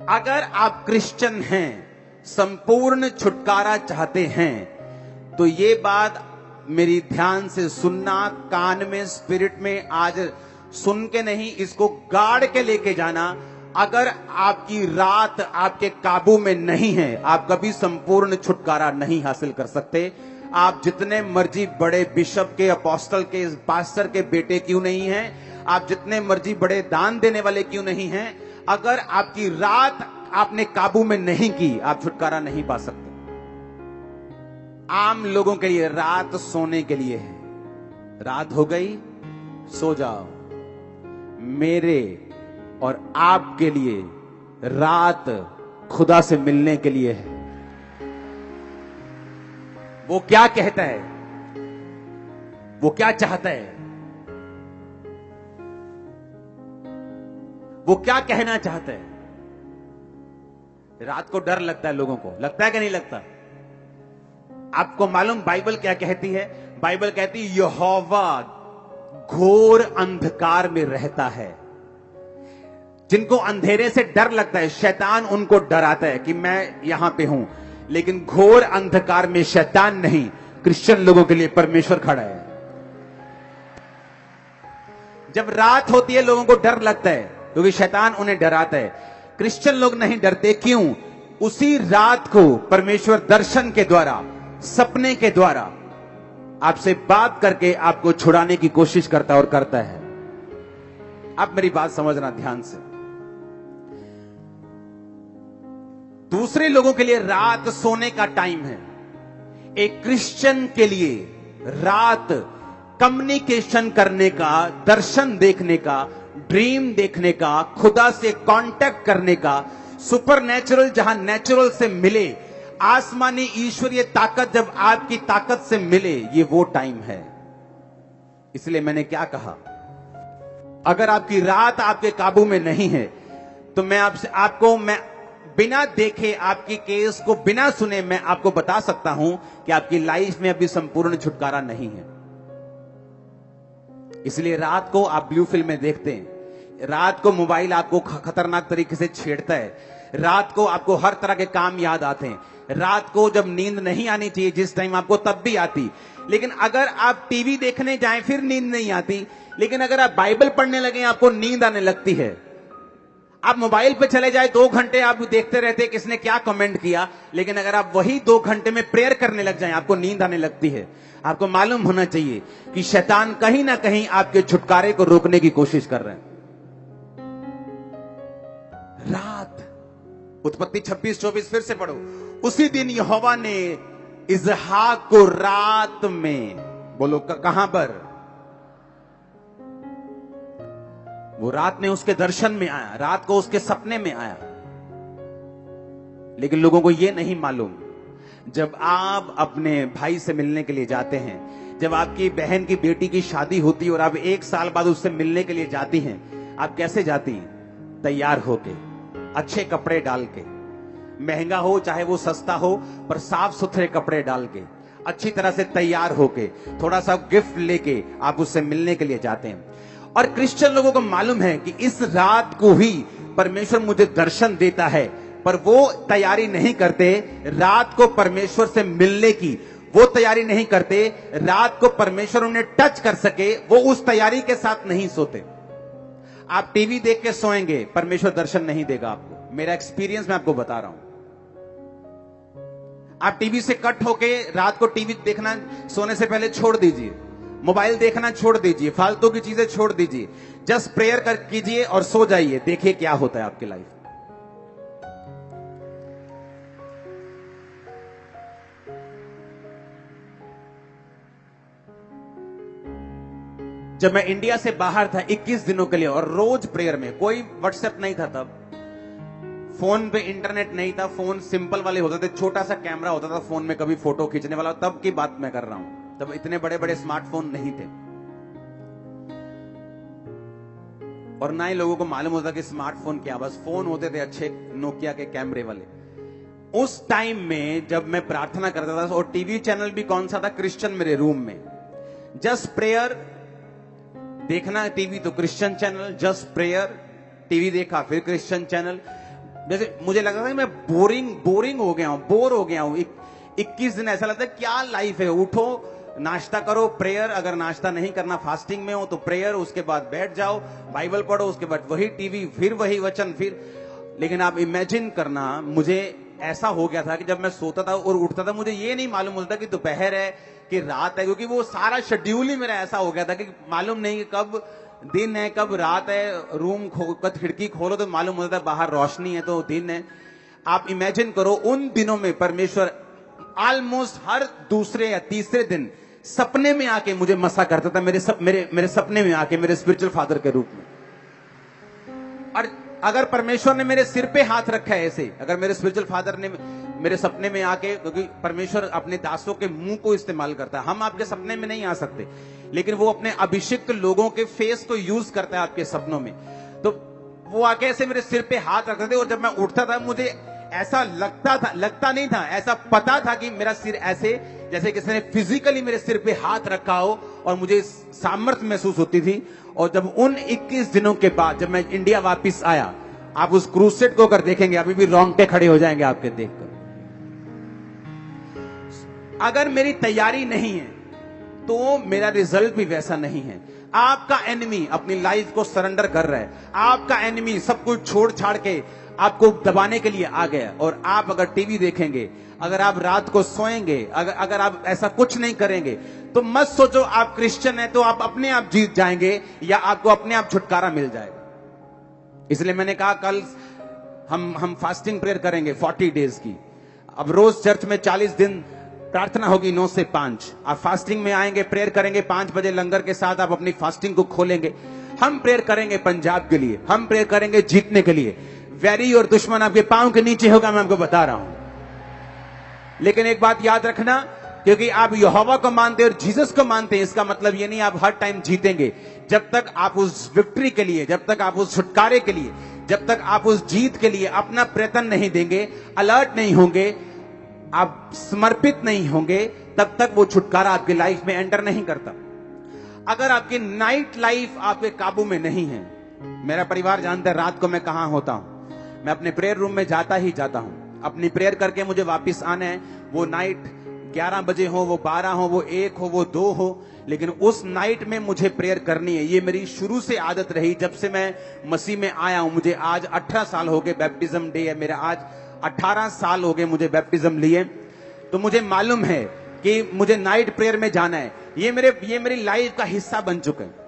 अगर आप क्रिश्चियन हैं, संपूर्ण छुटकारा चाहते हैं, तो ये बात मेरी ध्यान से सुनना, कान में, स्पिरिट में आज सुन के नहीं, इसको गाड़ के लेके जाना। अगर आपकी रात आपके काबू में नहीं है, आप कभी संपूर्ण छुटकारा नहीं हासिल कर सकते। आप जितने मर्जी बड़े बिशप के, अपोस्टल के, पास्टर के बेटे क्यों नहीं हैं, आप जितने मर्जी बड़े दान देने वाले क्यों नहीं हैं, अगर आपकी रात आपने काबू में नहीं की, आप छुटकारा नहीं पा सकते। आम लोगों के लिए रात सोने के लिए है। रात हो गई, सो जाओ। मेरे और आपके लिए रात खुदा से मिलने के लिए है। वो क्या कहता है, वो क्या चाहता है, वो क्या कहना चाहता है। रात को डर लगता है लोगों को, लगता है कि नहीं लगता? आपको मालूम बाइबल क्या कहती है? बाइबल कहती है यहोवा घोर अंधकार में रहता है। जिनको अंधेरे से डर लगता है, शैतान उनको डराता है कि मैं यहां पे हूं, लेकिन घोर अंधकार में शैतान नहीं, क्रिश्चियन लोगों के लिए परमेश्वर खड़ा है। जब रात होती है लोगों को डर लगता है क्योंकि शैतान उन्हें डराता है। क्रिश्चियन लोग नहीं डरते, क्यों? उसी रात को परमेश्वर दर्शन के द्वारा, सपने के द्वारा आपसे बात करके आपको छुड़ाने की कोशिश करता और करता है। आप मेरी बात समझना ध्यान से। दूसरे लोगों के लिए रात सोने का टाइम है। एक क्रिश्चियन के लिए रात कम्युनिकेशन करने का, दर्शन देखने का, ड्रीम देखने का, खुदा से कांटेक्ट करने का, सुपरनेचुरल जहां नेचुरल से मिले, आसमानी ईश्वरीय ताकत जब आपकी ताकत से मिले, ये वो टाइम है। इसलिए मैंने क्या कहा, अगर आपकी रात आपके काबू में नहीं है, तो मैं आपको बिना देखे, आपकी केस को बिना सुने, मैं आपको बता सकता हूं कि आपकी लाइफ में अभी संपूर्ण छुटकारा नहीं है। इसलिए रात को आप ब्लू फिल्में देखते हैं, रात को मोबाइल आपको खतरनाक तरीके से छेड़ता है, रात को आपको हर तरह के काम याद आते हैं, रात को जब नींद नहीं आनी चाहिए जिस टाइम आपको, तब भी आती। लेकिन अगर आप टीवी देखने जाएं फिर नींद नहीं आती, लेकिन अगर आप बाइबल पढ़ने लगे आपको नींद आने लगती है। आप मोबाइल पे चले जाए, 2 घंटे आप देखते रहते हैं किसने क्या कमेंट किया, लेकिन अगर आप वही 2 घंटे में प्रेयर करने लग जाएं, आपको नींद आने लगती है। आपको मालूम होना चाहिए कि शैतान कहीं ना कहीं आपके छुटकारे को रोकने की कोशिश कर रहे हैं। रात, उत्पत्ति 26-24 फिर से पढ़ो। उसी दिन यहोवा ने इसहाक को रात में, बोलो कहां पर? वो रात में उसके दर्शन में आया, रात को उसके सपने में आया। लेकिन लोगों को यह नहीं मालूम, जब आप अपने भाई से मिलने के लिए जाते हैं, जब आपकी बहन की बेटी की शादी होती है और आप 1 साल बाद उससे मिलने के लिए जाती हैं, आप कैसे जाती हैं? तैयार होके, अच्छे कपड़े डाल के, महंगा हो चाहे वो सस्ता हो, पर साफ सुथरे कपड़े डाल के, अच्छी तरह से तैयार होके, थोड़ा सा गिफ्ट लेके आप उससे मिलने के लिए जाते हैं। और क्रिश्चियन लोगों को मालूम है कि इस रात को ही परमेश्वर मुझे दर्शन देता है, पर वो तैयारी नहीं करते रात को परमेश्वर से मिलने की, वो तैयारी नहीं करते रात को परमेश्वर उन्हें टच कर सके, वो उस तैयारी के साथ नहीं सोते। आप टीवी देख के सोएंगे, परमेश्वर दर्शन नहीं देगा आपको। मेरा एक्सपीरियंस मैं आपको बता रहा हूं। आप टीवी से कट होके रात को टीवी देखना सोने से पहले छोड़ दीजिए, मोबाइल देखना छोड़ दीजिए, फालतू की चीजें छोड़ दीजिए, जस्ट प्रेयर कर कीजिए और सो जाइए। देखिए क्या होता है आपकी लाइफ। जब मैं इंडिया से बाहर था 21 दिनों के लिए, और रोज प्रेयर में, कोई व्हाट्सएप नहीं था तब, फोन पे इंटरनेट नहीं था, फोन सिंपल वाले होते थे, छोटा सा कैमरा होता था फोन में, कभी फोटो खींचने वाला, तब की बात मैं कर रहा हूं। तब इतने बड़े बड़े स्मार्टफोन नहीं थे, और ना ही लोगों को मालूम होता कि स्मार्टफोन क्या, बस फोन होते थे अच्छे नोकिया के कैमरे वाले। उस टाइम में जब मैं प्रार्थना करता था, और टीवी चैनल भी कौन सा था? क्रिश्चियन मेरे रूम में। जस्ट प्रेयर देखना टीवी तो Christian channel, just prayer TV देखा, फिर क्रिश्चियन चैनल। जैसे मुझे लग रहा था कि मैं बोरिंग हो गया हूं, बोर हो गया हूं। 21 दिन ऐसा लगता है क्या लाइफ है। उठो, नाश्ता करो, प्रेयर, अगर नाश्ता नहीं करना फास्टिंग में हो तो प्रेयर, उसके बाद बैठ जाओ, बाइबल पढ़ो, उसके बाद वही टीवी, फिर वही वचन, फिर। लेकिन आप इमेजिन करना, मुझे ऐसा हो गया था कि जब मैं सोता था और उठता था, मुझे ये नहीं मालूम होता कि दोपहर है कि रात है, क्योंकि वो सारा शेड्यूल ही मेरा ऐसा हो गया था कि मालूम नहीं कि कब दिन है कब रात है। रूम खिड़की खोलो तो मालूम होता है बाहर रोशनी है तो दिन है। आप इमेजिन करो, उन दिनों में परमेश्वर ऑलमोस्ट हर दूसरे या तीसरे दिन सपने में आके मुझे मसा करता था, मेरे सपने में आके, मेरे स्पिरिचुअल फादर के रूप में। और अगर परमेश्वर ने मेरे सिर पे हाथ रखा है ऐसे, अगर मेरे स्पिरिचुअल फादर ने मेरे सपने में आके, क्योंकि परमेश्वर अपने दासों के मुंह को इस्तेमाल करता है, हम आपके सपने में नहीं आ सकते, लेकिन वो अपने अभिषिक्त लोगों के फेस को यूज करता है आपके सपनों में। तो वो आके ऐसे मेरे सिर पे हाथ रखते थे, और जब मैं उठता था मुझे ऐसा लगता नहीं था, ऐसा पता था कि मेरा सिर ऐसे, जैसे किसी ने फिजिकली मेरे सिर पे हाथ रखा हो, और मुझे सामर्थ्य महसूस होती थी। और जब उन 21 दिनों के बाद जब मैं इंडिया वापस आया, आप उस क्रूसेड को कर देखेंगे, अभी भी रोंगटे खड़े हो जाएंगे आपके देखकर। अगर मेरी तैयारी नहीं है तो मेरा रिजल्ट भी वैसा नहीं है। आपका एनिमी अपनी लाइफ को सरेंडर कर रहा है, आपका एनिमी सब कुछ छोड़ छाड़ के आपको दबाने के लिए आ गया। और आप अगर टीवी देखेंगे, अगर आप रात को सोएंगे, अगर आप ऐसा कुछ नहीं करेंगे, तो मत सोचो आप क्रिश्चियन हैं तो आप अपने आप जीत जाएंगे या आपको अपने आप छुटकारा मिल जाएगा। इसलिए मैंने कहा कल हम फास्टिंग प्रेयर करेंगे 40 डेज की। अब रोज चर्च में 40 दिन प्रार्थना होगी 9 से 5। आप फास्टिंग में आएंगे, प्रेयर करेंगे 5 बजे लंगर के साथ, आप अपनी फास्टिंग को खोलेंगे। हम प्रेयर करेंगे पंजाब के लिए, हम प्रेयर करेंगे जीतने के लिए। वैरी और दुश्मन आपके पांव के नीचे होगा, मैं आपको बता रहा हूं। लेकिन एक बात याद रखना, क्योंकि आप यहोवा को मानते हैं और जीसस को मानते हैं, इसका मतलब ये नहीं आप हर टाइम जीतेंगे। जब तक आप उस विक्ट्री के लिए, जब तक आप उस छुटकारे के लिए, जब तक आप उस जीत के लिए अपना प्रयत्न नहीं देंगे, अलर्ट नहीं होंगे, आप समर्पित नहीं होंगे, तब तक वो छुटकारा आपकी लाइफ में एंटर नहीं करता। अगर आपकी नाइट लाइफ आपके काबू में नहीं है, मेरा परिवार जानता है रात को मैं कहां होता हूं, मैं अपने प्रेयर रूम में जाता ही जाता हूं। अपनी प्रेयर करके मुझे वापस आना है, वो नाइट 11 बजे हो, वो 12 हो, वो 1 हो, वो 2 हो, लेकिन उस नाइट में मुझे प्रेयर करनी है। ये मेरी शुरू से आदत रही, जब से मैं मसीह में आया हूं। मुझे आज 18 साल हो गए, बैप्टिज्म डे है मेरा आज, 18 साल हो गए मुझे बैप्टिज्म लिए। तो मुझे मालूम है कि मुझे नाइट प्रेयर में जाना है। ये मेरी लाइफ का हिस्सा बन चुका है,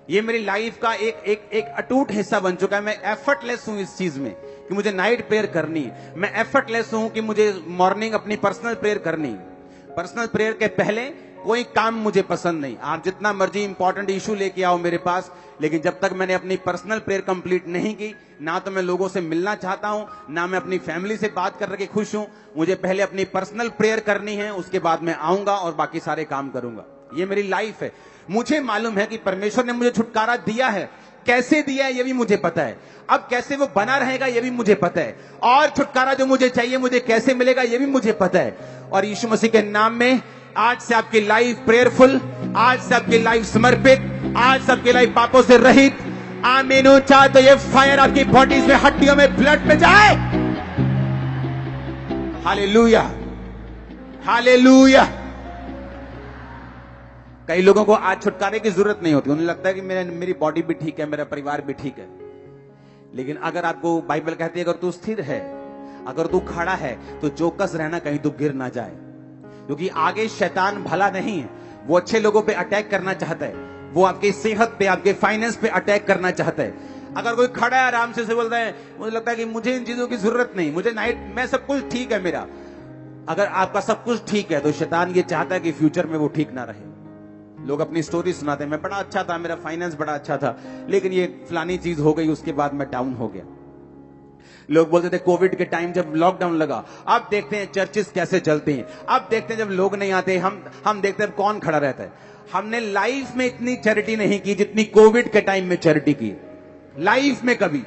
ये मेरी लाइफ का एक अटूट हिस्सा बन चुका है। मैं एफर्टलेस हूं इस चीज में कि मुझे नाइट प्रेयर करनी है। मैं एफर्टलेस हूं कि मुझे मॉर्निंग अपनी पर्सनल प्रेयर करनी है। पर्सनल प्रेयर के पहले कोई काम मुझे पसंद नहीं। आप जितना मर्जी इंपॉर्टेंट इशू लेके आओ मेरे पास, लेकिन जब तक मैंने अपनी पर्सनल प्रेयर कंप्लीट नहीं की, ना तो मैं लोगों से मिलना चाहता हूं, ना मैं अपनी फैमिली से बात करके खुश हूं। मुझे पहले अपनी पर्सनल प्रेयर करनी है, उसके बाद मैं आऊंगा और बाकी सारे काम करूंगा। ये मेरी लाइफ है। मुझे मालूम है कि परमेश्वर ने मुझे छुटकारा दिया है, कैसे दिया है ये भी मुझे पता है, अब कैसे वो बना रहेगा ये भी मुझे पता है, और छुटकारा जो मुझे चाहिए मुझे कैसे मिलेगा ये भी मुझे पता है। और यीशु मसीह के नाम में आज से आपकी लाइफ प्रेयरफुल, आज से आपकी लाइफ समर्पित, आज से आपकी लाइफ पापों से रहित। आमीन। चाहे तो ये फायर आपकी बॉडीज में, हड्डियों में, ब्लड में जाए। Hallelujah, hallelujah. कई लोगों को आज छुटकारे की जरूरत नहीं होती, उन्हें लगता है कि मेरी बॉडी भी ठीक है, मेरा परिवार भी ठीक है। लेकिन अगर आपको बाइबल कहती है अगर तू स्थिर है, अगर तू खड़ा है, तो चौकस रहना कहीं तू गिर ना जाए, क्योंकि आगे शैतान भला नहीं है। वो अच्छे लोगों पे अटैक करना चाहता है, वो आपकी सेहत पे, आपके फाइनेंस पे अटैक करना चाहता है। अगर कोई खड़ा है आराम से बोलता है, मुझे लगता है कि मुझे इन चीजों की जरूरत नहीं, मुझे नाइट में सब कुछ ठीक है मेरा। अगर आपका सब कुछ ठीक है तो शैतान ये चाहता है कि फ्यूचर में वो ठीक ना रहे। लोग अपनी स्टोरी सुनाते हैं, मैं बड़ा अच्छा था, मेरा फाइनेंस बड़ा अच्छा था, लेकिन ये फलानी चीज हो गई, उसके बाद मैं डाउन हो गया। लोग बोलते थे कोविड के टाइम जब लॉकडाउन लगा, अब देखते हैं चर्चेस कैसे चलते हैं, अब देखते हैं जब लोग नहीं आते, हम देखते हैं कौन खड़ा रहता है। हमने लाइफ में इतनी चैरिटी नहीं की जितनी कोविड के टाइम में चैरिटी की। लाइफ में कभी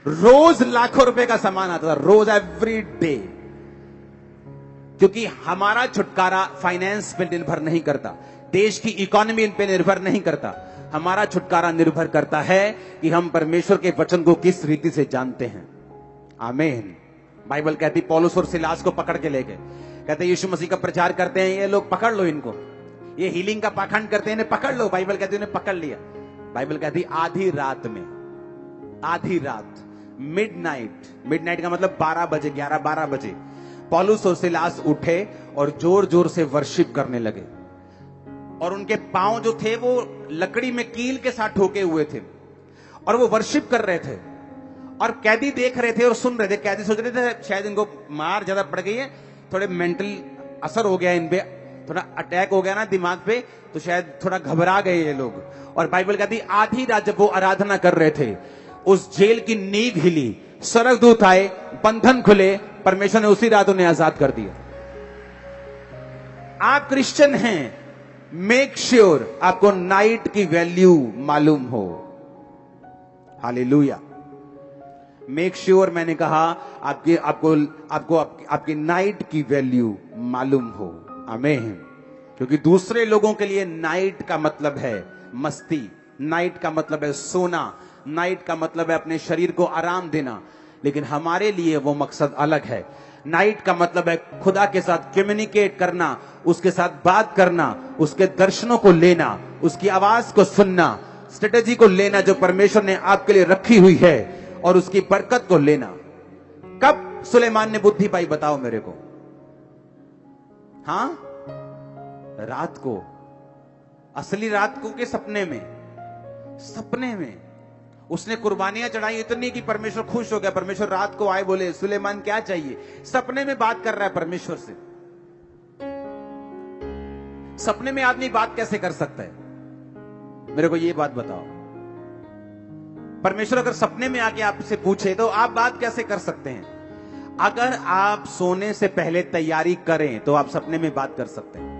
रोज लाखों रुपए का सामान आता था, रोज, एवरी डे। क्योंकि हमारा छुटकारा फाइनेंस पे निर्भर नहीं करता, देश की इकोनॉमी पे निर्भर नहीं करता। हमारा छुटकारा निर्भर करता है कि हम परमेश्वर के वचन को किस रीति से जानते हैं। आमीन। बाइबल कहती पौलुस और सिलास को पकड़ के ले गए, कहते यीशु मसीह का प्रचार करते हैं ये लोग, पकड़ लो इनको, ये हीलिंग का पाखंड करते हैं इन्हें पकड़ लो। बाइबल कहती उन्हें पकड़ लिया। बाइबल कहती आधी रात में, आधी रात, मिडनाइट का मतलब 12 बजे, 11-12 बजे पौलुस और सिलास उठे और जोर जोर से वर्शिप करने लगे। और उनके पांव जो थे वो लकड़ी में कील के साथ ठोके हुए थे और वो वर्शिप कर रहे थे। और कैदी देख रहे थे और सुन रहे थे। कैदी सोच रहे थे शायद इनको मार ज्यादा पड़ गई है, थोड़े मेंटल असर हो गया इन पे, थोड़ा अटैक हो गया ना दिमाग पे, तो शायद थोड़ा घबरा गए ये लोग। और बाइबल कहती आधी रात जब वो आराधना कर रहे थे, उस जेल की नींव हिली, स्वर्गदूत आए, बंधन खुले, परमेश्वर ने उसी रात उन्हें आजाद कर दिया। आप क्रिश्चियन हैं, मेक श्योर आपको नाइट की वैल्यू मालूम हो। हालेलुया। मेक श्योर मैंने कहा आपकी नाइट की वैल्यू मालूम हो। आमीन। क्योंकि दूसरे लोगों के लिए नाइट का मतलब है मस्ती, नाइट का मतलब है सोना, नाइट का मतलब है अपने शरीर को आराम देना, लेकिन हमारे लिए वो मकसद अलग है। नाइट का मतलब है खुदा के साथ कम्युनिकेट करना, उसके साथ बात करना, उसके दर्शनों को लेना, उसकी आवाज को सुनना, स्ट्रेटेजी को लेना जो परमेश्वर ने आपके लिए रखी हुई है, और उसकी बरकत को लेना। कब सुलेमान ने बुद्धि पाई बताओ मेरे को? हां, रात को। असली रात को के सपने में, सपने में उसने कुर्बानियां चढ़ाई इतनी कि परमेश्वर खुश हो गया। परमेश्वर रात को आए, बोले सुलेमान क्या चाहिए? सपने में बात कर रहा है परमेश्वर से। सपने में आदमी बात कैसे कर सकता है? मेरे को ये बात बताओ। परमेश्वर अगर सपने में आके आपसे पूछे तो आप बात कैसे कर सकते हैं? अगर आप सोने से पहले तैयारी करें तो आप सपने में बात कर सकते हैं,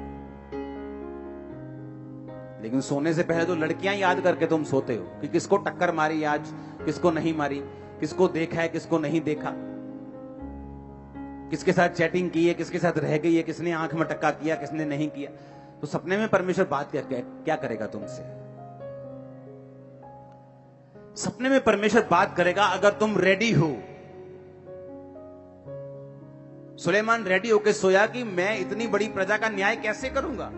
लेकिन सोने से पहले तो लड़कियां याद करके तुम सोते हो कि किसको टक्कर मारी आज, किसको नहीं मारी, किसको देखा है, किसको नहीं देखा, किसके साथ चैटिंग की है, किसके साथ रह गई है, किसने आंख में टक्का किया, किसने नहीं किया। तो सपने में परमेश्वर बात क्या करेगा तुमसे? सपने में परमेश्वर बात करेगा अगर तुम रेडी हो। सुलेमान रेडी होकर सोया कि मैं इतनी बड़ी प्रजा का न्याय कैसे करूंगा?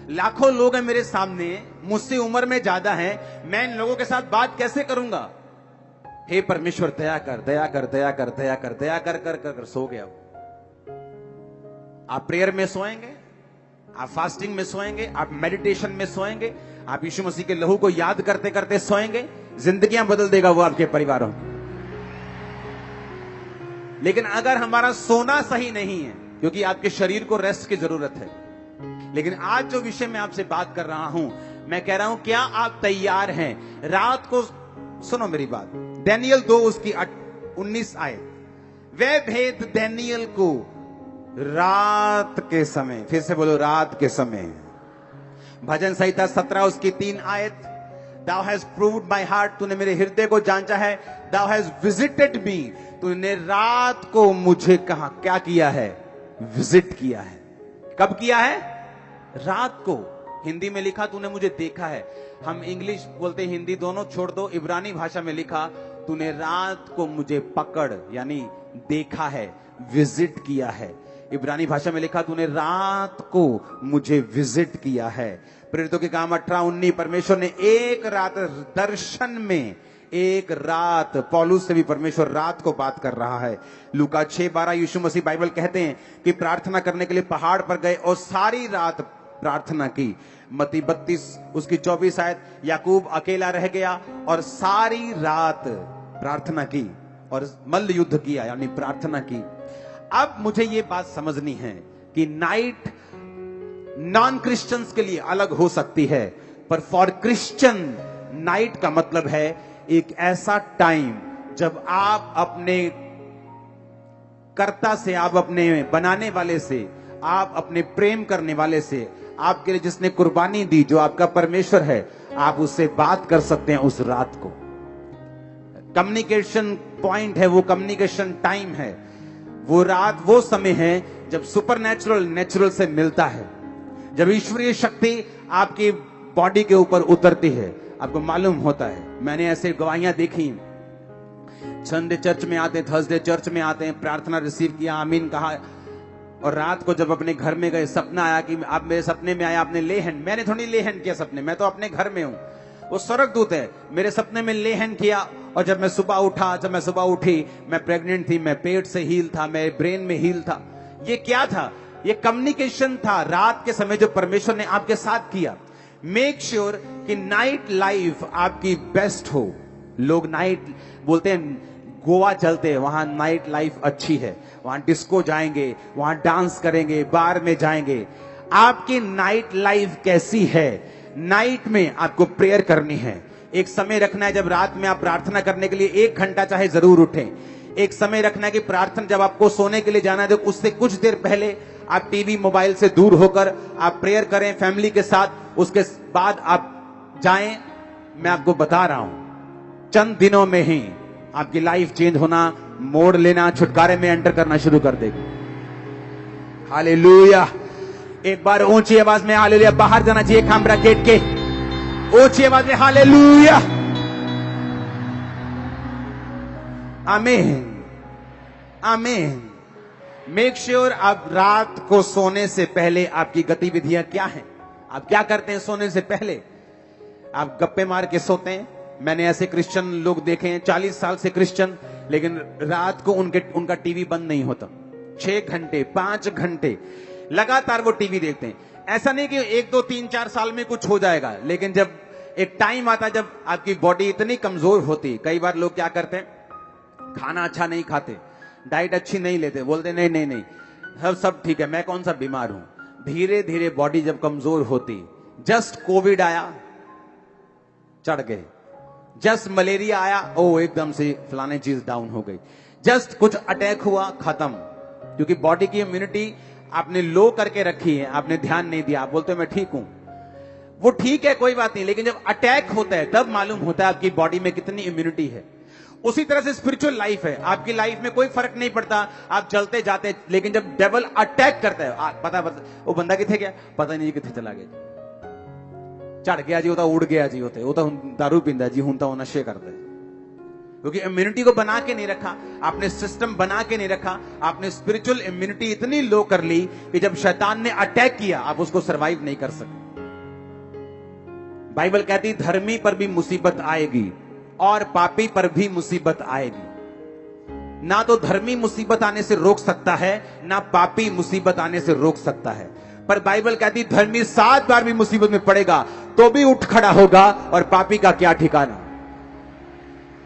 लाखों लोग हैं मेरे सामने, मुझसे उम्र में ज्यादा हैं, मैं इन लोगों के साथ बात कैसे करूंगा? हे परमेश्वर दया कर, दया कर, दया कर, दया कर, दया कर कर कर, कर सो गया वो। आप प्रेयर में सोएंगे, आप फास्टिंग में सोएंगे, आप मेडिटेशन में सोएंगे, आप यीशु मसीह के लहू को याद करते करते सोएंगे, जिंदगियां बदल देगा वो आपके परिवारों। लेकिन अगर हमारा सोना सही नहीं है, क्योंकि आपके शरीर को रेस्ट की जरूरत है। लेकिन आज जो विषय मैं आपसे बात कर रहा हूं, मैं कह रहा हूं क्या आप तैयार हैं? रात को सुनो मेरी बात, दानियल 2 उसकी 19 आयत, वे भेद दानियल को रात के समय, फिर से बोलो रात के समय। भजन संहिता 17 उसकी 3 आयत, Thou hast proved my heart, तूने मेरे हृदय को जांचा है। Thou hast visited me, तूने रात को मुझे कहा क्या किया है? विजिट किया है। कब किया है? रात को। हिंदी में लिखा तूने मुझे देखा है। हम इंग्लिश बोलते हिंदी दोनों छोड़ दो, इब्रानी भाषा में लिखा तूने रात को मुझे पकड़ यानी देखा है, विजिट किया है। इब्रानी भाषा में लिखा तूने रात को मुझे विजिट किया है। प्रेरितों के काम 18-19, परमेश्वर ने एक रात दर्शन में, एक रात, पौलुस से भी परमेश्वर रात को बात कर रहा है। लूका 6:12 यीशु मसीह बाइबल कहते हैं कि प्रार्थना करने के लिए पहाड़ पर गए और सारी रात प्रार्थना की। मत्ती 32 उसकी 24 आयत, याकूब अकेला रह गया और सारी रात प्रार्थना की और मल्ल युद्ध किया यानी प्रार्थना की। अब मुझे ये बात समझनी है कि नाइट नॉन क्रिश्चियंस के लिए अलग हो सकती है, पर फॉर क्रिश्चियन नाइट का मतलब है एक ऐसा टाइम जब आप अपने कर्ता से, आप अपने बनाने वाले से, आप अपने प्रेम करने वाले से, आपके लिए जिसने कुर्बानी दी, जो आपका परमेश्वर है, आप उससे बात कर सकते हैं उस रात को। कम्युनिकेशन पॉइंट है वो, कम्युनिकेशन टाइम है वो। रात वो समय है जब सुपरनैचुरल नेचुरल से मिलता है, जब ईश्वरीय शक्ति आपकी बॉडी के ऊपर उतरती है। आपको मालूम होता है, मैंने ऐसे गवाहियां देखी संडे चर्च में आते हैं, थर्सडे चर्च में आते हैं, प्रार्थना रिसीव किया, आमीन कहा, और रात को जब अपने घर में गए सपना आया कि आप मेरे सपने में आया, आपने ले हैंड, मैंने थोड़ी ले हैंड किया सपने, मैं तो अपने घर में हूं, वो स्वर्गदूत है, मेरे सपने में ले हैंड किया। और जब मैं सुबह उठी, मैं प्रेग्नेंट थी, मैं पेट से हील था, मैं ब्रेन में हील था। ये क्या था? ये कम्युनिकेशन था रात के समय जो परमेश्वर ने आपके साथ किया। मेक श्योर कि नाइट लाइफ आपकी बेस्ट हो। लोग नाइट बोलते हैं, गोवा चलते हैं, वहां नाइट लाइफ अच्छी है, वहां डिस्को जाएंगे, वहां डांस करेंगे, बार में जाएंगे। आपकी नाइट लाइफ कैसी है? नाइट में आपको प्रेयर करनी है। एक समय रखना है जब रात में आप प्रार्थना करने के लिए 1 घंटा चाहे जरूर उठें। एक समय रखना है कि प्रार्थना जब आपको सोने के लिए जाना है तो उससे कुछ देर पहले आप टीवी मोबाइल से दूर होकर आप प्रेयर करें फैमिली के साथ। उसके बाद आप जाएं। मैं आपको बता रहा हूं, चंद दिनों में ही आपकी लाइफ चेंज होना, मोड़ लेना, छुटकारे में एंटर करना शुरू कर देगी। हालेलुया। एक बार ऊंची आवाज में हालेलुया। बाहर जाना चाहिए खामरा गेट के, ऊंची आवाज में हालेलुया। आमीन, आमीन। मेक श्योर आप रात को सोने से पहले आपकी गतिविधियां क्या हैं? आप क्या करते हैं सोने से पहले? आप गप्पे मार के सोते हैं? मैंने ऐसे क्रिश्चियन लोग देखे हैं 40 साल से क्रिश्चियन, लेकिन रात को उनका टीवी बंद नहीं होता। 6 घंटे 5 घंटे लगातार वो टीवी देखते हैं। ऐसा नहीं कि 1 2 3 4 साल में कुछ हो जाएगा, लेकिन जब एक टाइम आता जब आपकी बॉडी इतनी कमजोर होती। कई बार लोग क्या करते हैं, खाना अच्छा नहीं खाते, डाइट अच्छी नहीं लेते, बोलते नहीं नहीं नहीं सब ठीक है, मैं कौन सा बीमार हूं। धीरे धीरे बॉडी जब कमजोर होती, जस्ट कोविड आया चढ़ गए, जस्ट मलेरिया आया ओ एकदम से फलाने चीज डाउन हो गई, जस्ट कुछ अटैक हुआ खत्म। क्योंकि बॉडी की इम्यूनिटी आपने लो करके रखी है, आपने ध्यान नहीं दिया। आप बोलते हो मैं ठीक हूं, वो ठीक है कोई बात नहीं, लेकिन जब अटैक होता है तब मालूम होता है आपकी बॉडी में कितनी इम्यूनिटी है। उसी तरह से स्पिरिचुअल लाइफ है। आपकी लाइफ में कोई फर्क नहीं पड़ता, आप चलते जाते, लेकिन जब डेविल अटैक करता है, पता वो बंदा किथे गया पता नहीं किथे चला गया, चढ़ गया जी, वो तो उड़ गया जी, वो तो दारू पींदा जी, हूं तो नशे करता है। क्योंकि इम्यूनिटी को बना के नहीं रखा, आपने सिस्टम बना के नहीं रखा, आपने स्पिरिचुअल इम्यूनिटी इतनी लो कर ली कि जब शैतान ने अटैक किया आप उसको सरवाइव नहीं कर सके। बाइबल कहती धर्मी पर भी मुसीबत आएगी और पापी पर भी मुसीबत आएगी। ना तो धर्मी मुसीबत आने से रोक सकता है, ना पापी मुसीबत आने से रोक सकता है। पर बाइबल कहती धर्मी 7 बार भी मुसीबत में पड़ेगा तो भी उठ खड़ा होगा, और पापी का क्या ठिकाना।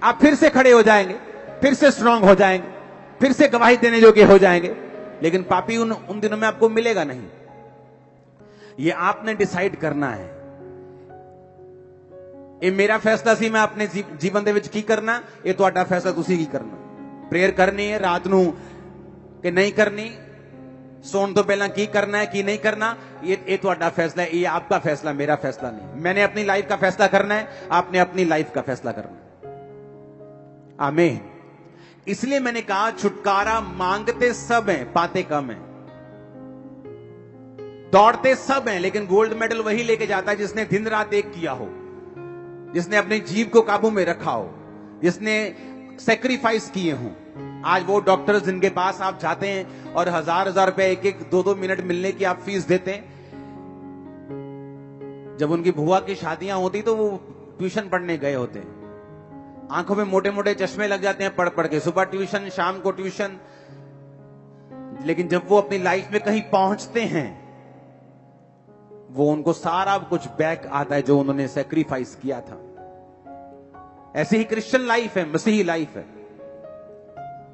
आप फिर से खड़े हो जाएंगे, फिर से स्ट्रांग हो जाएंगे, फिर से गवाही देने योग्य हो जाएंगे, लेकिन पापी उन दिनों में आपको मिलेगा नहीं। ये आपने डिसाइड करना है। ये मेरा फैसला सी, मैं अपने जीवन दे विच की करना, ये तुहाडा फैसला तुसी की करना। प्रेयर करनी है रात नू कि नहीं करनी, सोने तो पहला की करना है की नहीं करना, ये तुहाडा फैसला है, ये आपका फैसला, मेरा फैसला नहीं। मैंने अपनी लाइफ का फैसला करना है, आपने अपनी लाइफ का फैसला करना है। आमीन। इसलिए मैंने कहा छुटकारा मांगते सब हैं, पाते कम हैं। दौड़ते सब हैं, लेकिन गोल्ड मेडल वही लेके जाता है जिसने दिन रात एक किया हो, जिसने अपनी जीव को काबू में रखा हो, जिसने सेक्रीफाइस किए हों। आज वो डॉक्टर्स जिनके पास आप जाते हैं और हजार रुपए 1-1 2-2 मिनट मिलने की आप फीस देते हैं, जब उनकी बुआ की शादियां होती तो वो ट्यूशन पढ़ने गए होते हैं, आंखों में मोटे मोटे चश्मे लग जाते हैं पढ़ पढ़ के, सुबह ट्यूशन शाम को ट्यूशन। लेकिन जब वो अपनी लाइफ में कहीं पहुंचते हैं, वो उनको सारा कुछ बैक आता है जो उन्होंने सेक्रीफाइस किया था। ऐसी ही क्रिश्चियन लाइफ है, मसीही लाइफ है।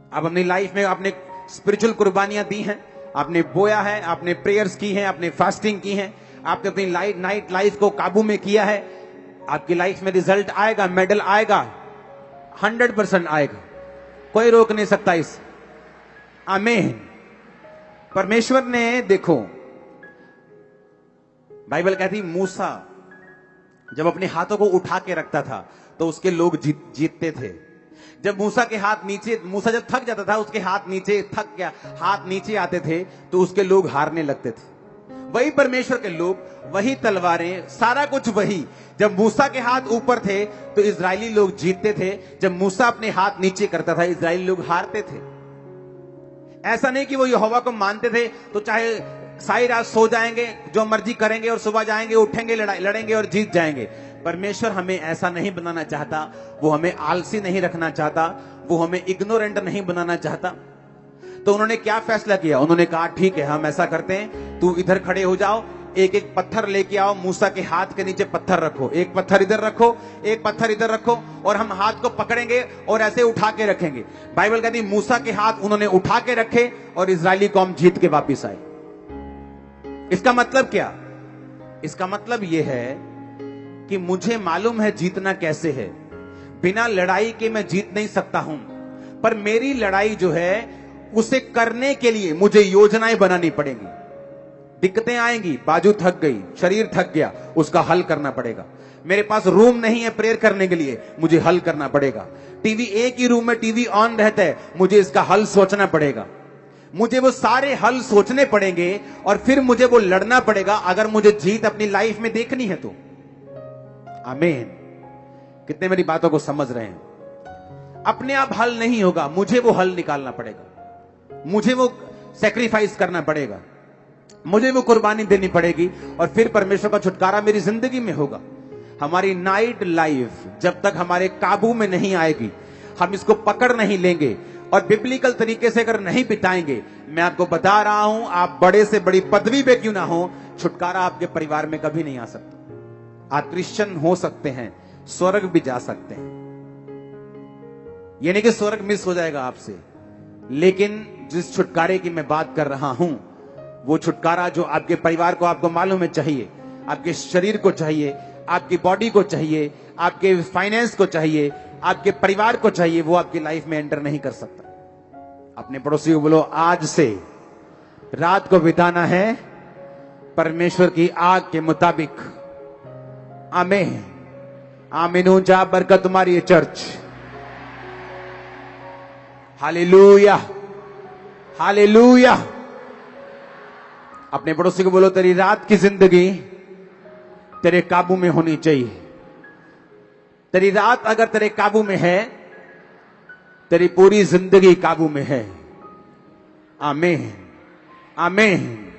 आप अपनी लाइफ में आपने स्पिरिचुअल कुर्बानियां दी हैं, आपने बोया है, आपने प्रेयर्स की हैं, आपने फास्टिंग की है, आपने अपनी नाइट लाइफ को काबू में किया है। आपकी लाइफ में रिजल्ट आएगा, मेडल आएगा, 100% आएगा, कोई रोक नहीं सकता इस। आमीन। परमेश्वर ने देखो, बाइबल कहती मूसा जब अपने हाथों को उठा के रखता था तो उसके लोग जीतते थे। जब मूसा के हाथ नीचे, मूसा जब थक जाता था, उसके हाथ नीचे थक गया, हाथ नीचे आते थे तो उसके लोग हारने लगते थे। वही परमेश्वर के लोग, वही तलवारें, सारा कुछ वही। जब मूसा के हाथ ऊपर थे तो इजरायली लोग जीतते थे, जब मूसा अपने हाथ नीचे करता था इजरायली लोग हारते थे। ऐसा नहीं कि वो यहोवा को मानते थे तो चाहे सारी रात सो जाएंगे, जो मर्जी करेंगे, और सुबह जाएंगे, उठेंगे, लड़ेंगे और जीत जाएंगे। परमेश्वर हमें ऐसा नहीं बनाना चाहता। वो हमें आलसी नहीं रखना चाहता, वो हमें इग्नोरेंट नहीं बनाना चाहता। तो उन्होंने क्या फैसला किया? उन्होंने कहा ठीक है, हम ऐसा करते हैं, तू इधर खड़े हो जाओ, एक एक पत्थर लेके आओ, मूसा के हाथ के नीचे पत्थर रखो, एक पत्थर इधर रखो, एक पत्थर इधर रखो, और हम हाथ को पकड़ेंगे और ऐसे उठा के रखेंगे। बाइबल कहती है मूसा के हाथ उन्होंने उठा के रखे और इजरायली कौम जीत के वापिस आई। इसका मतलब क्या? इसका मतलब यह है कि मुझे मालूम है जीतना कैसे है। बिना लड़ाई के मैं जीत नहीं सकता हूं, पर मेरी लड़ाई जो है उसे करने के लिए मुझे योजनाएं बनानी पड़ेंगी। दिक्कतें आएंगी, बाजू थक गई, शरीर थक गया, उसका हल करना पड़ेगा। मेरे पास रूम नहीं है प्रेयर करने के लिए, मुझे हल करना पड़ेगा। टीवी, एक ही रूम में टीवी ऑन रहता है, मुझे इसका हल सोचना पड़ेगा। मुझे वो सारे हल सोचने पड़ेंगे और फिर मुझे वो लड़ना पड़ेगा, अगर मुझे जीत अपनी लाइफ में देखनी है तो। आमीन। कितने मेरी बातों को समझ रहे हैं? अपने आप हल नहीं होगा, मुझे वो हल निकालना पड़ेगा, मुझे वो सैक्रिफाइस करना पड़ेगा, मुझे वो कुर्बानी देनी पड़ेगी, और फिर परमेश्वर का छुटकारा मेरी जिंदगी में होगा। हमारी नाइट लाइफ जब तक हमारे काबू में नहीं आएगी, हम इसको पकड़ नहीं लेंगे और बिब्लिकल तरीके से अगर नहीं बिताएंगे, मैं आपको बता रहा हूं, आप बड़े से बड़ी पदवी पे क्यों ना हो, छुटकारा आपके परिवार में कभी नहीं आ सकता। आप क्रिश्चियन हो सकते हैं, स्वर्ग भी जा सकते हैं, ये नहीं कि स्वर्ग मिस हो जाएगा आपसे, लेकिन जिस छुटकारे की मैं बात कर रहा हूं, वो छुटकारा जो आपके परिवार को, आपको मालूम है, चाहिए, आपके शरीर को चाहिए, आपकी बॉडी को चाहिए, आपके फाइनेंस को चाहिए, आपके परिवार को चाहिए, वो आपकी लाइफ में एंटर नहीं कर सकता। अपने पड़ोसी को बोलो, आज से रात को बिताना है परमेश्वर की आग के मुताबिक। आमीन। आमीन। ऊंचा बरकत तुम्हारी है चर्च। Hallelujah, hallelujah. अपने पड़ोसी को बोलो, तेरी रात की जिंदगी तेरे काबू में होनी चाहिए। तेरी रात अगर तेरे काबू में है, तेरी पूरी जिंदगी काबू में है। आमीन, आमीन।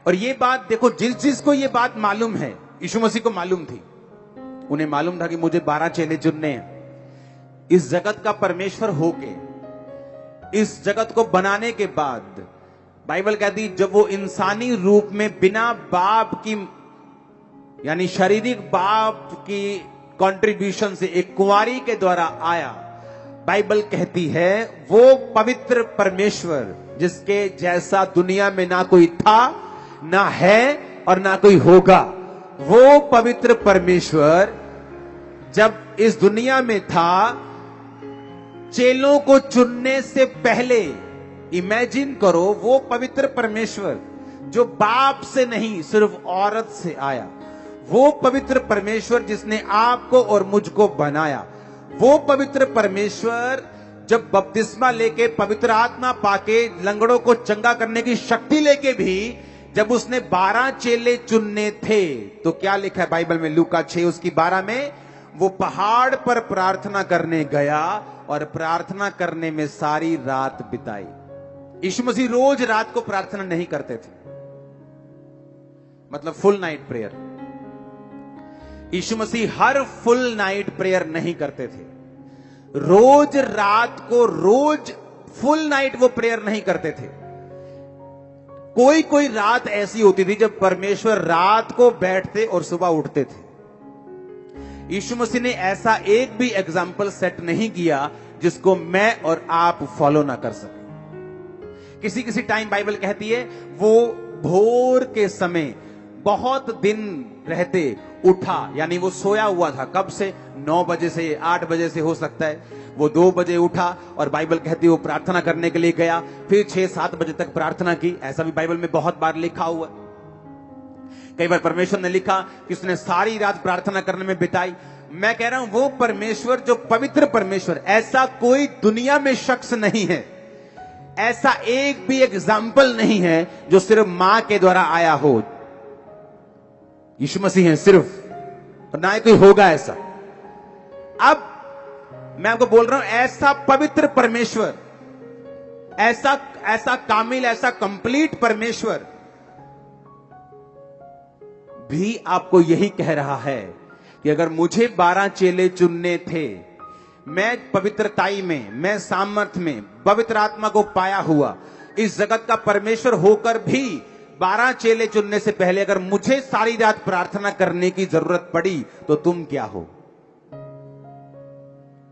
और ये बात देखो, जिसको ये बात मालूम है, यीशु मसीह को मालूम थी, उन्हें मालूम था कि मुझे 12 चेले चुनने हैं। इस जगत का परमेश्वर होके, इस जगत को बनाने के बाद, बाइबल कहती जब वो इंसानी रूप में बिना बाप की, यानी शारीरिक बाप की कंट्रीब्यूशन से एक कुंवारी के द्वारा आया, बाइबल कहती है वो पवित्र परमेश्वर जिसके जैसा दुनिया में ना कोई था, ना है और ना कोई होगा, वो पवित्र परमेश्वर जब इस दुनिया में था, चेलों को चुनने से पहले, इमेजिन करो, वो पवित्र परमेश्वर जो बाप से नहीं सिर्फ औरत से आया, वो पवित्र परमेश्वर जिसने आपको और मुझको बनाया, वो पवित्र परमेश्वर जब बपतिस्मा लेके, पवित्र आत्मा पाके, लंगड़ों को चंगा करने की शक्ति लेके भी जब उसने 12 चेले चुनने थे, तो क्या लिखा है बाइबल में, लूका 6 उसकी 12 में, वो पहाड़ पर प्रार्थना करने गया और प्रार्थना करने में सारी रात बिताई। यीशु मसीह रोज रात को प्रार्थना नहीं करते थे, मतलब फुल नाइट प्रेयर। यीशु मसीह हर फुल नाइट प्रेयर नहीं करते थे, रोज रात को, रोज फुल नाइट वो प्रेयर नहीं करते थे। कोई कोई रात ऐसी होती थी जब परमेश्वर रात को बैठते और सुबह उठते थे। यीशु मसीह ने ऐसा एक भी एग्जाम्पल सेट नहीं किया जिसको मैं और आप फॉलो ना कर सके। किसी किसी टाइम बाइबल कहती है वो भोर के समय बहुत दिन रहते उठा, यानी वो सोया हुआ था, कब से, 9 बजे से, 8 बजे से हो सकता है, वो 2 बजे उठा और बाइबल कहती है वो प्रार्थना करने के लिए गया, फिर 6-7 बजे तक प्रार्थना की। ऐसा भी बाइबल में बहुत बार लिखा हुआ है। कई बार परमेश्वर ने लिखा कि उसने सारी रात प्रार्थना करने में बिताई। मैं कह रहा हूं वो परमेश्वर जो पवित्र परमेश्वर, ऐसा कोई दुनिया में शख्स नहीं है ऐसा एक भी एग्जाम्पल नहीं है जो सिर्फ मां के द्वारा आया हो। यीशु मसीह हैं सिर्फ, और ना ही कोई होगा ऐसा। अब मैं आपको बोल रहा हूं, ऐसा पवित्र परमेश्वर, ऐसा कामिल, ऐसा कंप्लीट परमेश्वर भी आपको यही कह रहा है कि अगर मुझे 12 चेले चुनने थे, मैं पवित्रताई में, मैं सामर्थ में, पवित्र आत्मा को पाया हुआ इस जगत का परमेश्वर होकर भी 12 चेले चुनने से पहले अगर मुझे सारी रात प्रार्थना करने की जरूरत पड़ी तो तुम क्या हो?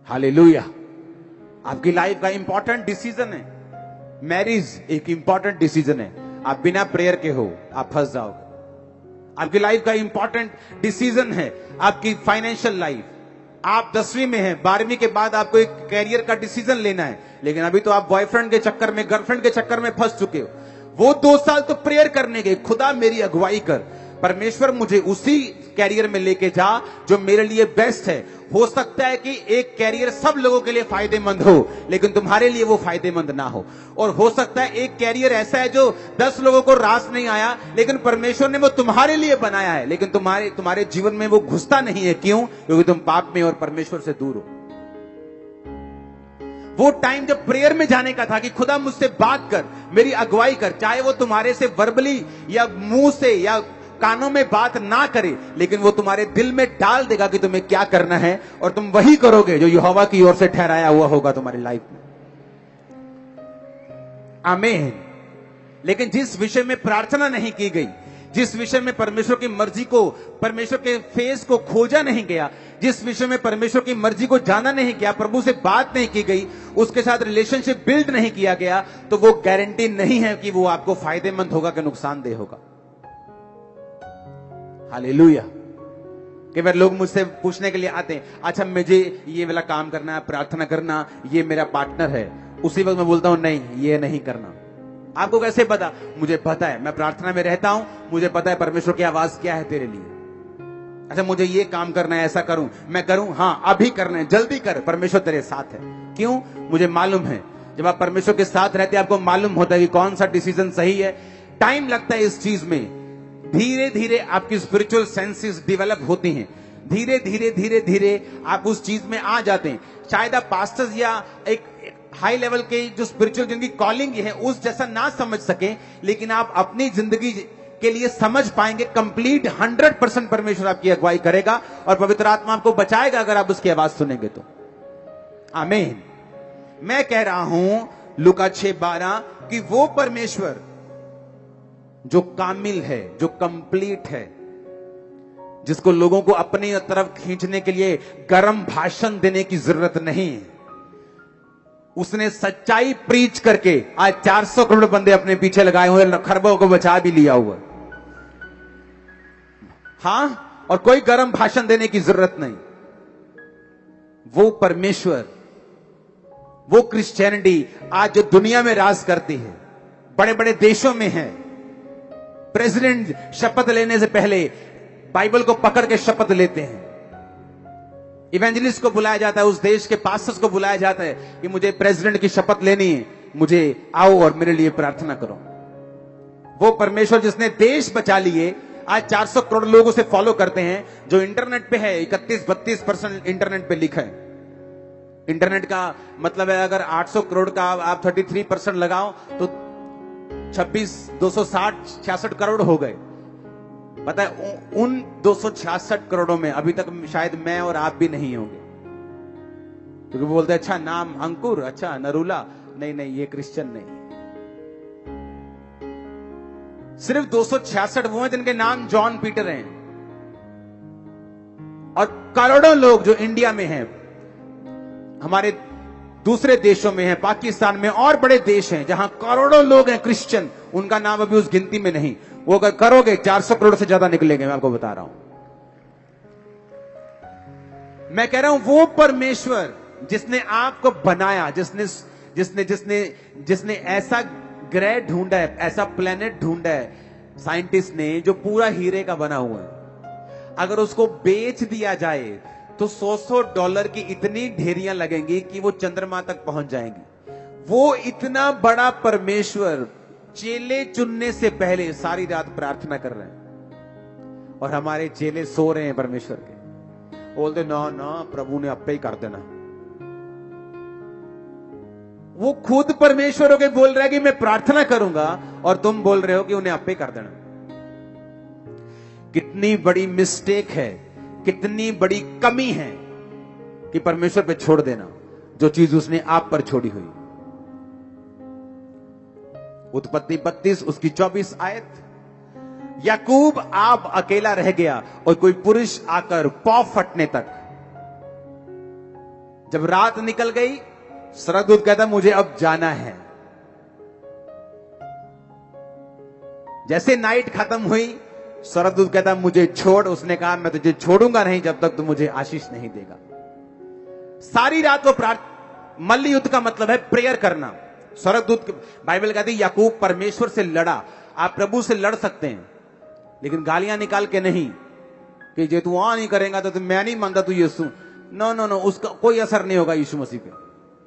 हालेलुया। आपकी लाइफ का इंपॉर्टेंट डिसीजन है। मैरिज एक इंपॉर्टेंट डिसीजन है। आप बिना प्रेयर के हो, आप फंस जाओगे। आपकी लाइफ का इंपॉर्टेंट डिसीजन है आपकी फाइनेंशियल लाइफ। आप 10वीं में हैं, 12वीं के बाद आपको एक कैरियर का डिसीजन लेना है, लेकिन अभी तो आप बॉयफ्रेंड के चक्कर में, गर्लफ्रेंड के चक्कर में फंस चुके हो। वो 2 साल तो प्रेयर करने गए, खुदा मेरी अगुवाई कर, परमेश्वर मुझे उसी कैरियर में लेके जा जो मेरे लिए बेस्ट है। हो सकता है कि एक कैरियर सब लोगों के लिए फायदेमंद हो, लेकिन तुम्हारे लिए वो फायदेमंद ना हो। और हो सकता है एक कैरियर ऐसा है जो 10 लोगों को रास नहीं आया, लेकिन परमेश्वर ने वो तुम्हारे लिए बनाया है, लेकिन तुम्हारे जीवन में वो घुसता नहीं है। क्यों? क्योंकि तुम पाप में और परमेश्वर से दूर हो। वो टाइम जब प्रेयर में जाने का था कि खुदा मुझसे बात कर, मेरी अगुवाई कर, चाहे वो तुम्हारे से वर्बली या मुंह से या कानों में बात ना करे, लेकिन वो तुम्हारे दिल में डाल देगा कि तुम्हें क्या करना है, और तुम वही करोगे जो यहोवा की ओर से ठहराया हुआ होगा तुम्हारी लाइफ में। आमीन। लेकिन जिस विषय में प्रार्थना नहीं की गई, जिस विषय में परमेश्वर की मर्जी को, परमेश्वर के फेस को खोजा नहीं गया, जिस विषय में परमेश्वर की मर्जी को जाना नहीं गया, प्रभु से बात नहीं की गई, उसके साथ रिलेशनशिप बिल्ड नहीं किया गया, तो वो गारंटी नहीं है कि वो आपको फायदेमंद होगा कि नुकसानदेह होगा। हालेलुया। कई बार लोग मुझसे पूछने के लिए आते हैं, अच्छा मुझे ये वाला काम करना है, प्रार्थना करना, ये मेरा पार्टनर है। उसी वक्त मैं बोलता हूं नहीं, ये नहीं करना। आपको कैसे पता? मुझे पता है, मैं प्रार्थना में रहता हूं, मुझे पता है परमेश्वर की आवाज क्या है तेरे लिए। अच्छा मुझे ये काम करना है, ऐसा करूं, मैं करूं, हाँ अभी करना है, जल्दी कर, परमेश्वर तेरे साथ है। क्यों? मुझे मालूम है। जब आप परमेश्वर के साथ रहते हैं, आपको मालूम होता है कि कौन सा डिसीजन सही है। टाइम लगता है इस चीज में। धीरे धीरे आपकी स्पिरिचुअल सेंसेस डेवलप होती हैं, धीरे धीरे आप उस चीज में आ जाते हैं। शायद आप पास्टर्स या एक हाई लेवल के जो स्पिरिचुअल जिनकी कॉलिंग है उस जैसा ना समझ सके, लेकिन आप अपनी जिंदगी के लिए समझ पाएंगे। कंप्लीट 100% परमेश्वर आपकी अगुवाई करेगा और पवित्र आत्मा आपको बचाएगा अगर आप उसकी आवाज सुनेंगे तो। आमीन। मैं कह रहा हूं लूका 6:12 कि वो परमेश्वर जो कामिल है, जो कंप्लीट है, जिसको लोगों को अपनी तरफ खींचने के लिए गर्म भाषण देने की जरूरत नहीं है, उसने सच्चाई प्रीच करके आज 400 करोड़ बंदे अपने पीछे लगाए हुए, खरबों को बचा भी लिया हुआ। हां, और कोई गर्म भाषण देने की जरूरत नहीं। वो परमेश्वर, वो क्रिश्चियनिटी आज जो दुनिया में राज करती है, बड़े बड़े देशों में है। प्रेसिडेंट शपथ लेने से पहले बाइबल को पकड़ के शपथ लेते हैं। इवेंजलिस्ट को बुलाया जाता है, उस देश के पास्टर्स को बुलाया जाता है कि मुझे प्रेसिडेंट की शपथ लेनी है, मुझे आओ और मेरे लिए प्रार्थना करो। वो परमेश्वर जिसने देश बचा लिए, आज 400 करोड़ लोग उसे फॉलो करते हैं। जो इंटरनेट पे है, 31-32% इंटरनेट पे लिखा है। इंटरनेट का मतलब है अगर 800 करोड़ का आप 33% लगाओ तो 266 करोड़ हो गए। पता है उन 266 करोड़ों में अभी तक शायद मैं और आप भी नहीं होंगे, क्योंकि वो बोलते हैं अच्छा नाम अंकुर, अच्छा नरूला, नहीं ये क्रिश्चियन नहीं। सिर्फ 266 वो हैं जिनके नाम जॉन पीटर हैं, और करोड़ों लोग जो इंडिया में हैं, हमारे दूसरे देशों में हैं, पाकिस्तान में और बड़े देश हैं जहां करोड़ों लोग हैं क्रिश्चियन, उनका नाम अभी उस गिनती में नहीं। वो अगर करोगे 400 करोड़ से ज्यादा निकलेंगे, मैं आपको बता रहा हूं। मैं कह रहा हूं वो परमेश्वर जिसने आपको बनाया, जिसने ऐसा ग्रह ढूंढा है, ऐसा प्लेनेट ढूंढा है साइंटिस्ट ने जो पूरा हीरे का बना हुआ है, अगर उसको बेच दिया जाए तो $100 की इतनी ढेरियां लगेंगी कि वो चंद्रमा तक पहुंच जाएंगी। वो इतना बड़ा परमेश्वर चेले चुनने से पहले सारी रात प्रार्थना कर रहे हैं और हमारे चेले सो रहे हैं परमेश्वर के। बोलते ना ना प्रभु ने अपे ही कर देना। वो खुद परमेश्वर होके बोल रहा है कि मैं प्रार्थना करूंगा और तुम बोल रहे हो कि उन्हें अपे कर देना। कितनी बड़ी मिस्टेक है, कितनी बड़ी कमी है कि परमेश्वर पे छोड़ देना जो चीज उसने आप पर छोड़ी हुई। उत्पत्ति 32 उसकी 24 आयत। याकूब आप अकेला रह गया और कोई पुरुष आकर पौ फटने तक। जब रात निकल गई, स्वर्गदूत कहता मुझे अब जाना है। जैसे नाइट खत्म हुई, स्वर्गदूत कहता मुझे छोड़। उसने कहा मैं तुझे छोड़ूंगा नहीं जब तक तू मुझे आशीष नहीं देगा। सारी रात वो मल्ल युद्ध का मतलब है प्रेयर करना। स्वर्गदूत बाइबल कहती है याकूब परमेश्वर से लड़ा। आप प्रभु से लड़ सकते हैं लेकिन गालियां निकाल के नहीं कि जे तू वहां नहीं करेगा तो मैं नहीं मानता तू यीशु। नो नो नो, उसका कोई असर नहीं होगा यीशु मसीह पे।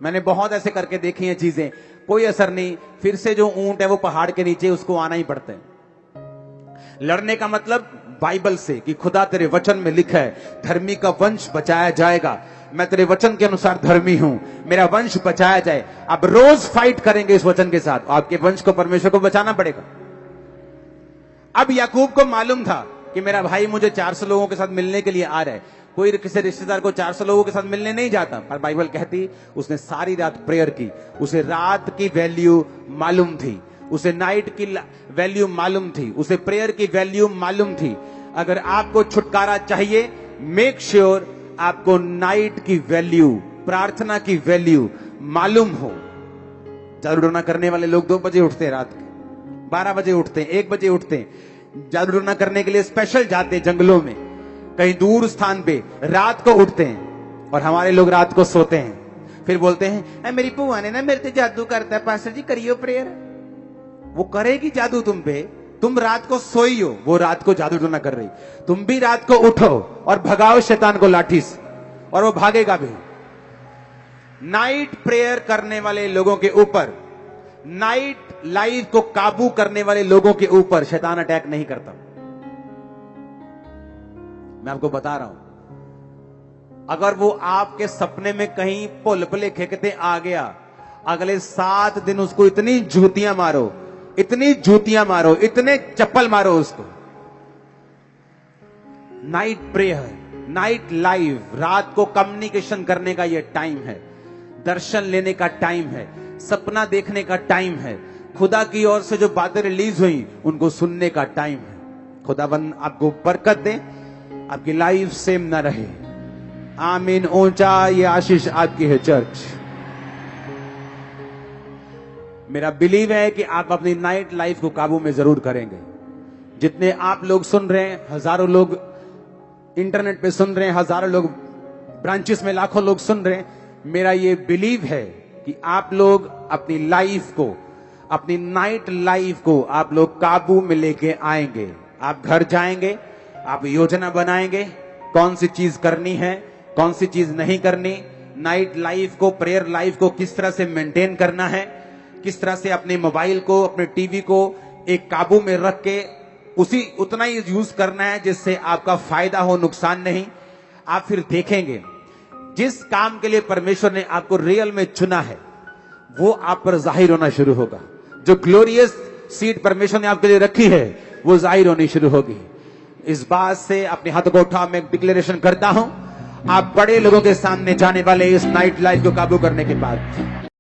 मैंने बहुत ऐसे करके देखी हैं चीजें, कोई असर नहीं। फिर से जो ऊंट है वो पहाड़ के नीचे, उसको आना ही पड़ता है। लड़ने का मतलब बाइबल से कि खुदा तेरे वचन में लिखा है धर्मी का वंश बचाया जाएगा। मैं तेरे वचन के अनुसार धर्मी हूं, मेरा वंश बचाया जाए। आप रोज फाइट करेंगे इस वचन के साथ, आपके वंश को परमेश्वर को बचाना पड़ेगा। अब याकूब को मालूम था कि मेरा भाई मुझे 400 लोगों के साथ मिलने के लिए आ रहा है। कोई किसी रिश्तेदार को 400 लोगों के साथ मिलने नहीं जाता, पर बाइबल कहती उसने सारी रात प्रेयर की। उसे रात की वैल्यू मालूम थी, उसे नाइट की वैल्यू मालूम थी, उसे प्रेयर की वैल्यू मालूम थी। अगर आपको छुटकारा चाहिए, मेक श्योर आपको नाइट की वैल्यू, प्रार्थना की वैल्यू मालूम हो। जादू टोना करने वाले लोग 2 बजे उठते हैं, रात के 12 बजे उठते हैं, 1 बजे उठते हैं। जादू टोना करने के लिए स्पेशल जाते हैं जंगलों में, कहीं दूर स्थान पे रात को उठते हैं। और हमारे लोग रात को सोते हैं, फिर बोलते हैं मेरी बुआ ने ना मेरे से जादू करता है, पास्टर जी करियो प्रेयर। वो करेगी जादू तुम पे, तुम रात को सोई हो, वो रात को जादू टोना कर रही। तुम भी रात को उठो और भगाओ शैतान को लाठी से, और वो भागेगा भी। नाइट प्रेयर करने वाले लोगों के ऊपर, नाइट लाइफ को काबू करने वाले लोगों के ऊपर शैतान अटैक नहीं करता। मैं आपको बता रहा हूं, अगर वो आपके सपने में कहीं पुलपले खेकते आ गया, अगले 7 दिन उसको इतनी जूतियां मारो, इतनी जूतियां मारो, इतने चप्पल मारो उसको। नाइट प्रेयर, नाइट लाइव, रात को कम्युनिकेशन करने का यह टाइम है, दर्शन लेने का टाइम है, सपना देखने का टाइम है, खुदा की ओर से जो बातें रिलीज हुई उनको सुनने का टाइम है। खुदाबंद आपको बरकत दे, आपकी लाइफ सेम ना रहे। आमीन। ऊंचा ये आशीष आपकी है चर्च। मेरा बिलीव है कि आप अपनी नाइट लाइफ को काबू में जरूर करेंगे। जितने आप लोग सुन रहे हैं, हजारों लोग इंटरनेट पे सुन रहे हैं, हजारों लोग ब्रांचेस में लाखों लोग सुन रहे हैं, मेरा ये बिलीव है कि आप लोग अपनी लाइफ को, अपनी नाइट लाइफ को आप लोग काबू में लेके आएंगे। आप घर जाएंगे, आप योजना बनाएंगे कौन सी चीज करनी है, कौन सी चीज नहीं करनी। नाइट लाइफ को, प्रेयर लाइफ को किस तरह से मेंटेन करना है, किस तरह से अपने मोबाइल को, अपने टीवी को एक काबू में रख के उतना ही यूज करना है जिससे आपका फायदा हो, नुकसान नहीं। आप फिर देखेंगे जिस काम के लिए परमेश्वर ने आपको रियल में चुना है वो आप पर जाहिर होना शुरू होगा। जो ग्लोरियस सीट परमेश्वर ने आपके लिए रखी है वो जाहिर होनी शुरू होगी। इस बात से अपने हाथों को उठा मैं डिक्लेरेशन करता हूं, आप बड़े लोगों के सामने जाने वाले इस नाइट लाइफ को काबू करने के बाद।